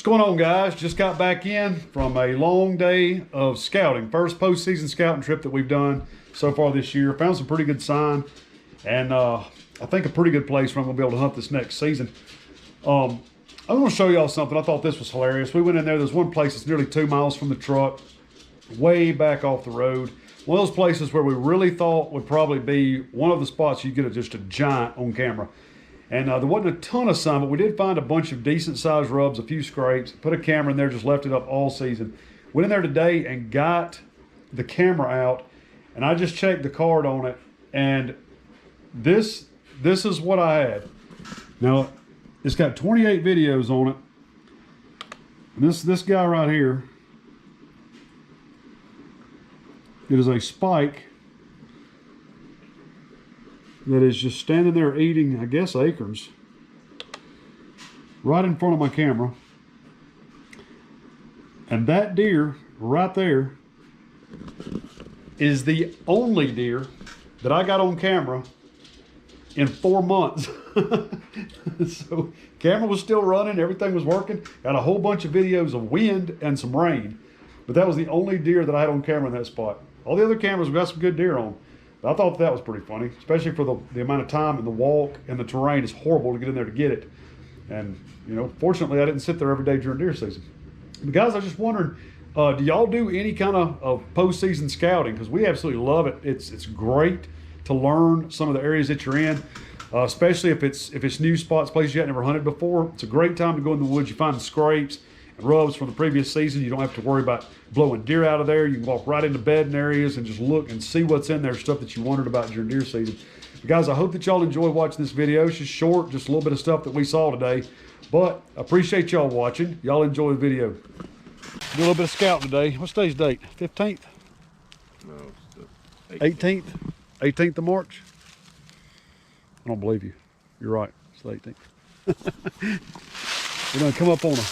going on, guys? Just got back in from a long day of scouting. First postseason scouting trip that we've done so far this year. Found some pretty good sign, and I think a pretty good place where I'm going to be able to hunt this next season. I'm going to show y'all something. I thought this was hilarious. We went in there. There's one place that's nearly 2 miles from the truck, way back off the road. One of those places where we really thought would probably be one of the spots you get just a giant on camera. And there wasn't a ton of sun, but we did find a bunch of decent sized rubs, a few scrapes, put a camera in there, just left it up all season. Went in there today and got the camera out, and I just checked the card on it, and this is what I had. Now, it's got 28 videos on it. And this guy right here, it is a spike that is just standing there eating, I guess, acorns right in front of my camera. And that deer right there is the only deer that I got on camera in 4 months. So camera was still running, everything was working. Got a whole bunch of videos of wind and some rain, but that was the only deer that I had on camera in that spot. All the other cameras, we got some good deer on. But I thought that was pretty funny, especially for the amount of time and the walk and the terrain is horrible to get in there to get it. And, you know, fortunately I didn't sit there every day during deer season. But guys, I was just wondering, do y'all do any kind of postseason scouting? Because we absolutely love it. It's great to learn some of the areas that you're in, especially if it's new spots, places you had never hunted before. It's a great time to go in the woods. You find the scrapes and rubs from the previous season. You don't have to worry about blowing deer out of there. You can walk right into bedding areas and just look and see what's in there, stuff that you wondered about during deer season. But guys, I hope that y'all enjoy watching this video. It's just short, just a little bit of stuff that we saw today. But I appreciate y'all watching. Y'all enjoy the video. Do a little bit of scouting today. What's today's date? 15th? No, it's the 18th? 18th of March? I don't believe you. You're right. It's the 18th. We're going to come up on a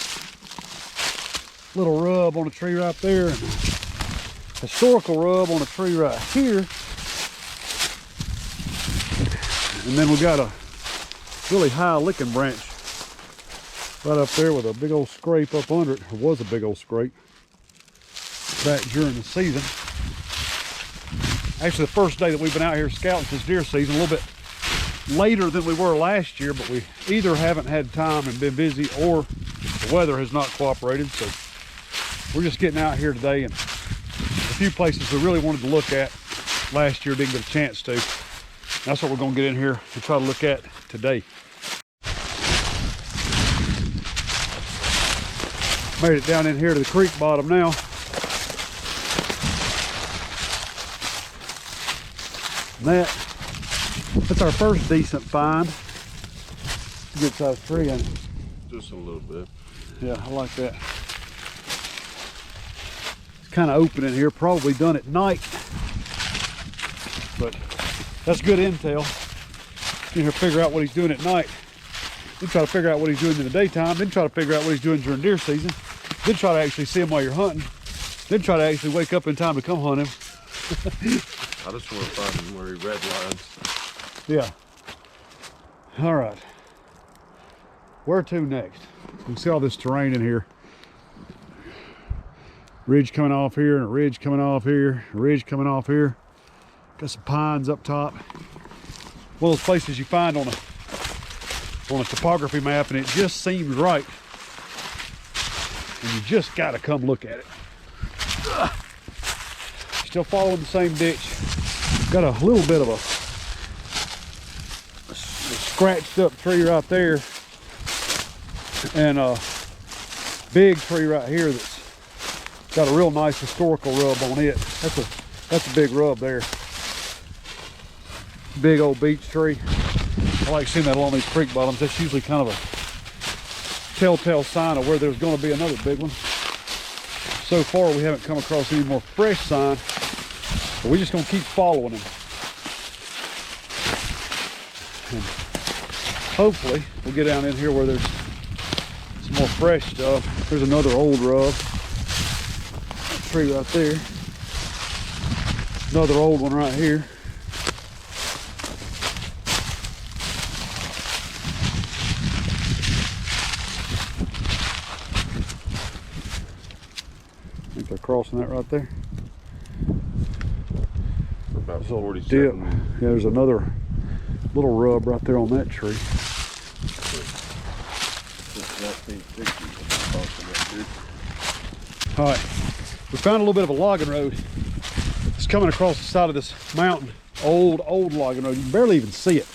little rub on a tree right there, and a historical rub on a tree right here, and then we got a really high licking branch right up there with a big old scrape up under it. Or was a big old scrape back during the season. Actually, the first day that we've been out here scouting this deer season, a little bit later than we were last year, but we either haven't had time and been busy, or the weather has not cooperated. So we're just getting out here today, and a few places we really wanted to look at last year, didn't get a chance to. That's what we're going to get in here and try to look at today. Made it down in here to the creek bottom now. And that's our first decent find. Good sized tree, and just a little bit. Yeah, I like that. Kind of open in here, probably done at night, but that's good intel. You know, figure out what he's doing at night, then try to figure out what he's doing in the daytime, then try to figure out what he's doing during deer season, then try to actually see him while you're hunting, then try to actually wake up in time to come hunt him. I just want to find him where he red lines. Yeah. All right, where to next? You can see all this terrain in here. Ridge coming off here, and a ridge coming off here, a ridge coming off here. Got some pines up top. One of those places you find on a topography map, and it just seems right, and you just got to come look at it. Still following the same ditch. Got a little bit of a scratched up tree right there, and a big tree right here that's got a real nice historical rub on it. That's a big rub there. Big old beech tree. I like seeing that along these creek bottoms. That's usually kind of a telltale sign of where there's going to be another big one. So far we haven't come across any more fresh sign, but we're just going to keep following them. And hopefully we'll get down in here where there's some more fresh stuff. There's another old rub. Tree right there. Another old one right here. crossing that right there. About There's a 47. dip. Yeah, there's another little rub right there on that tree. All right, we found a little bit of a logging road. It's coming across the side of this mountain. Old logging road. You can barely even see it.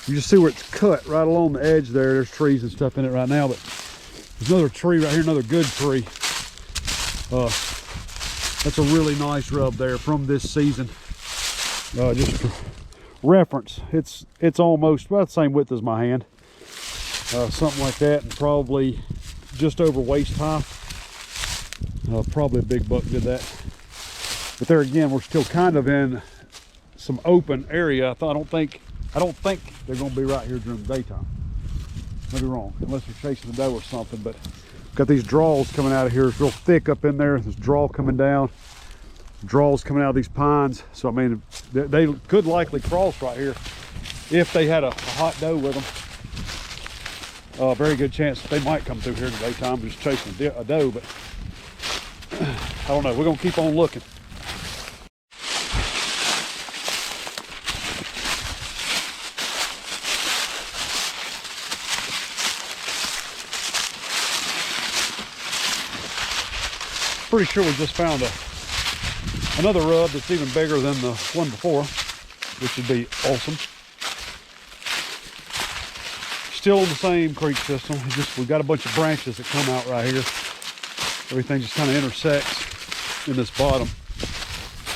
You just see where it's cut right along the edge there. There's trees and stuff in it right now, but there's another tree right here, another good tree. That's a really nice rub there from this season. Just for reference, it's almost about the same width as my hand. Something like that, and probably just over waist high. Probably a big buck did that. But there again, we're still kind of in some open area. I don't think they're going to be right here during the daytime. Maybe wrong, unless they're chasing the doe or something. But got these draws coming out of here. It's real thick up in there. This draw coming down. Draws coming out of these pines. So I mean, they could likely cross right here if they had a hot doe with them. Very good chance that they might come through here in the daytime just chasing a doe. But I don't know. We're going to keep on looking. Pretty sure we just found another rub that's even bigger than the one before, which would be awesome. Still in the same creek system. We've got a bunch of branches that come out right here. Everything just kind of intersects in this bottom.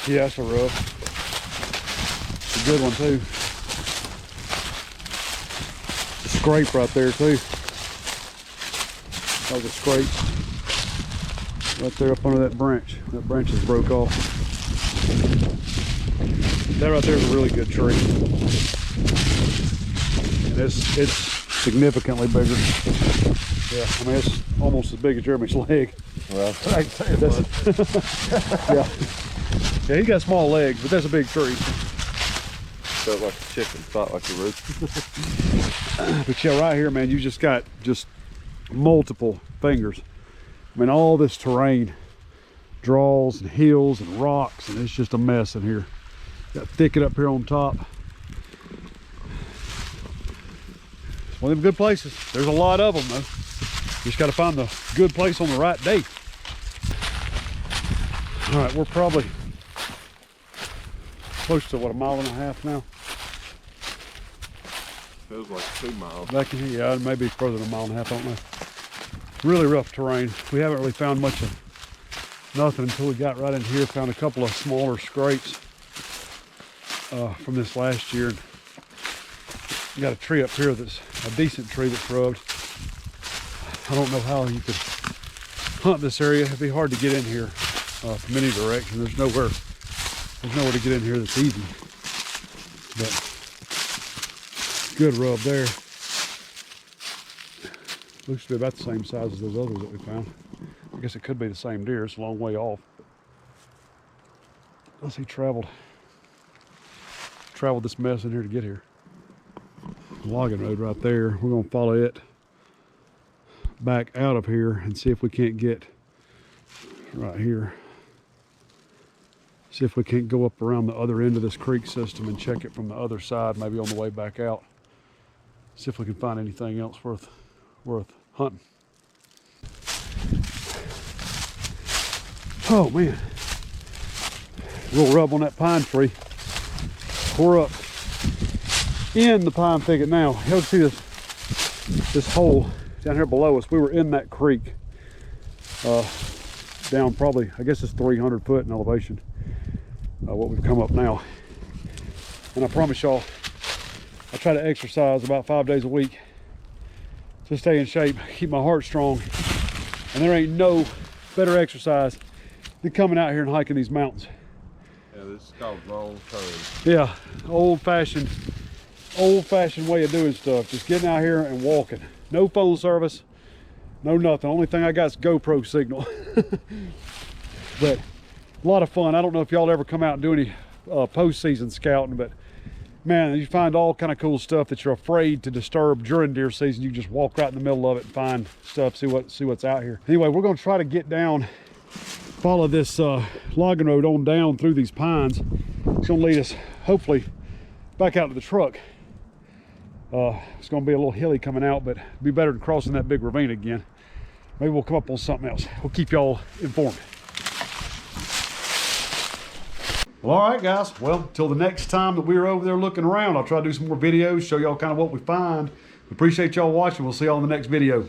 Yeah, that's a rub. It's a good one too. A scrape right there too. That was a scrape. Right there up under that branch. That branch just broke off. That right there is a really good tree. And it's significantly bigger. Yeah, I mean it's almost as big as Jeremy's leg. Well, I can tell you that's yeah, he's got small legs, but that's a big tree. Felt like a chicken, fought like a rooster. But yeah, right here, man, you just got multiple fingers. I mean, all this terrain, draws and hills and rocks, and it's just a mess in here. Got thicket up here on top. It's one of them good places. There's a lot of them though. Just got to find the good place on the right day. All right, we're probably close to what, a mile and a half now. Feels like 2 miles. Back in here, yeah, maybe further than a mile and a half, I don't know. Really rough terrain. We haven't really found much of nothing until we got right in here. Found a couple of smaller scrapes from this last year. And we got a tree up here that's a decent tree that's rubbed. I don't know how you could hunt this area. It'd be hard to get in here from any direction. There's nowhere to get in here that's easy. But good rub there. Looks to be about the same size as those others that we found. I guess it could be the same deer. It's a long way off. Unless he traveled this mess in here to get here. Logging road right there. We're gonna follow it back out of here and see if we can't get right here. See if we can't go up around the other end of this creek system and check it from the other side, maybe on the way back out. See if we can find anything else worth hunting. Oh man, little rub on that pine tree. We're up in the pine thicket now. You'll see this hole down here below us. We were in that creek down probably, I guess it's 300 foot in elevation, what we've come up now. And I promise y'all, I try to exercise about 5 days a week to stay in shape, keep my heart strong. And there ain't no better exercise than coming out here and hiking these mountains. Yeah, this is called long term. Yeah, old-fashioned way of doing stuff. Just getting out here and walking. No phone service, no nothing. Only thing I got is GoPro signal. But a lot of fun. I don't know if y'all ever come out and do any post-season scouting, but man, you find all kind of cool stuff that you're afraid to disturb during deer season. You just walk right in the middle of it and find stuff, see what's out here. Anyway, we're gonna try to get down follow this logging road on down through these pines. It's gonna lead us hopefully back out to the truck. It's gonna be a little hilly coming out, but it'd be better than crossing that big ravine again. Maybe we'll come up on something else. We'll keep y'all informed. Well, all right, guys. Well, till the next time that we're over there looking around, I'll try to do some more videos, show y'all kind of what we find. Appreciate y'all watching. We'll see y'all in the next video.